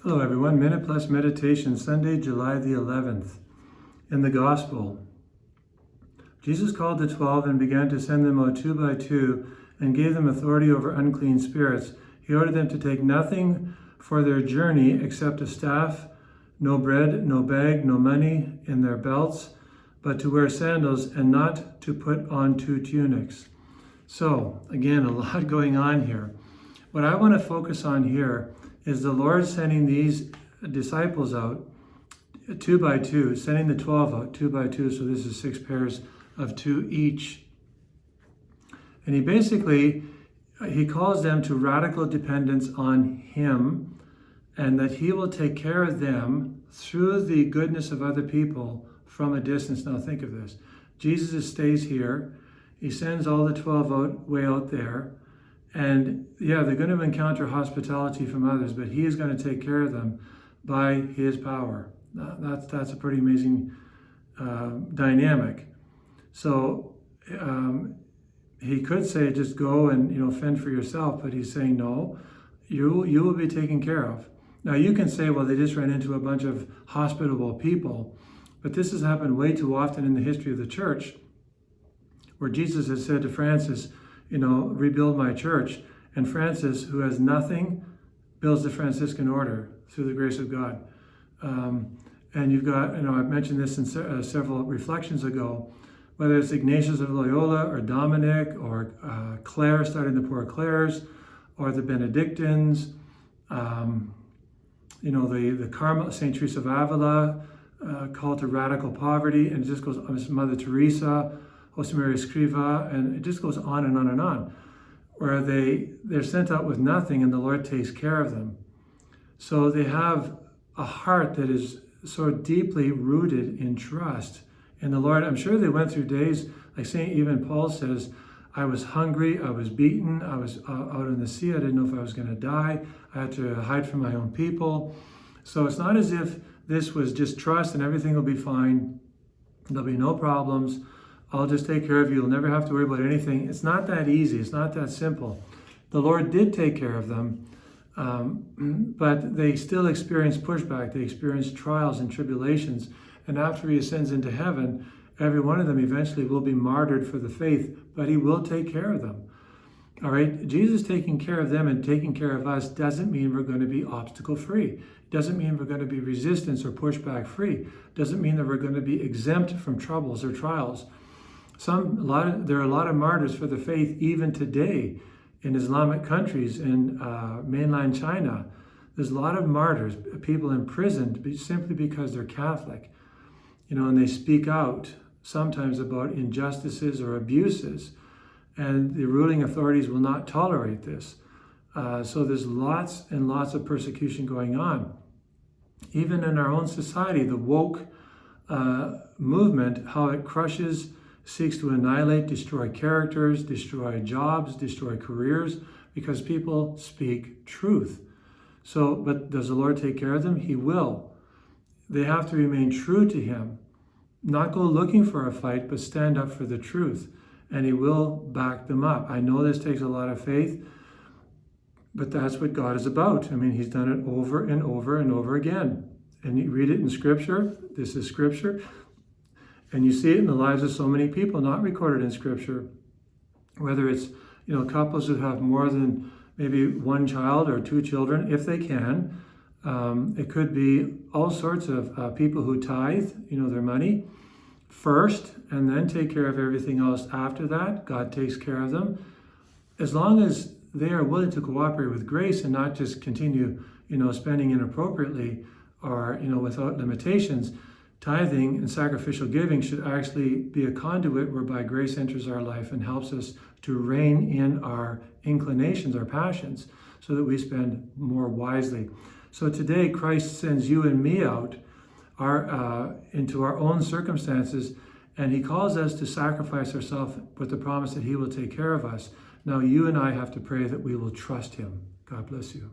Hello everyone, Minute Plus Meditation, Sunday, July the 11th. In the Gospel, Jesus called the 12 and began to send them out two by two and gave them authority over unclean spirits. He ordered them to take nothing for their journey except a staff, no bread, no bag, no money in their belts, but to wear sandals and not to put on two tunics. So, again, a lot going on here. What I want to focus on here is the Lord sending these disciples out two by two, sending the 12 out two by two, so this is 6 pairs of two each. And he calls them to radical dependence on Him, and that He will take care of them through the goodness of other people from a distance. Now think of this. Jesus stays here. He sends all the 12 out way out there. And yeah, they're going to encounter hospitality from others, but He is going to take care of them by His power. That's a pretty amazing dynamic. So He could say, just go and fend for yourself, but He's saying, no, you will be taken care of. Now you can say, well, they just ran into a bunch of hospitable people, but this has happened way too often in the history of the church, where Jesus has said to Francis, rebuild my church. And Francis, who has nothing, builds the Franciscan order through the grace of God. And you've got, I mentioned this in several reflections ago, whether it's Ignatius of Loyola or Dominic or Clare, starting the Poor Clares, or the Benedictines, the Carmel, St. Teresa of Avila, call to radical poverty, and it just goes, Mother Teresa, Josemaria Escriva, and it just goes on and on and on, where they're sent out with nothing and the Lord takes care of them. So they have a heart that is so deeply rooted in trust in the Lord. I'm sure they went through days, like even Paul says, I was hungry, I was beaten, I was out in the sea, I didn't know if I was going to die, I had to hide from my own people. So it's not as if this was just trust and everything will be fine, there'll be no problems, I'll just take care of you. You'll never have to worry about anything. It's not that easy. It's not that simple. The Lord did take care of them, but they still experienced pushback. They experienced trials and tribulations. And after He ascends into heaven, every one of them eventually will be martyred for the faith, but He will take care of them. All right? Jesus taking care of them and taking care of us doesn't mean we're going to be obstacle-free. It doesn't mean we're going to be resistance or pushback-free. It doesn't mean that we're going to be exempt from troubles or trials. There are a lot of martyrs for the faith even today in Islamic countries, in mainland China. There's a lot of martyrs, people imprisoned simply because they're Catholic, and they speak out sometimes about injustices or abuses, and the ruling authorities will not tolerate this. So there's lots and lots of persecution going on. Even in our own society, the woke movement, how it seeks to annihilate, destroy characters, destroy jobs, destroy careers, because people speak truth. So, but does the Lord take care of them? He will. They have to remain true to Him, not go looking for a fight, but stand up for the truth, and He will back them up. I know this takes a lot of faith, but that's what God is about. He's done it over and over and over again. And you read it in Scripture. This is Scripture. And you see it in the lives of so many people not recorded in Scripture, whether it's couples who have more than maybe one child or two children, if they can. It could be all sorts of people who tithe, their money first, and then take care of everything else after that. God takes care of them, as long as they are willing to cooperate with grace and not just continue, spending inappropriately or without limitations. Tithing and sacrificial giving should actually be a conduit whereby grace enters our life and helps us to rein in our inclinations, our passions, so that we spend more wisely. So today, Christ sends you and me out into our own circumstances, and He calls us to sacrifice ourselves with the promise that He will take care of us. Now, you and I have to pray that we will trust Him. God bless you.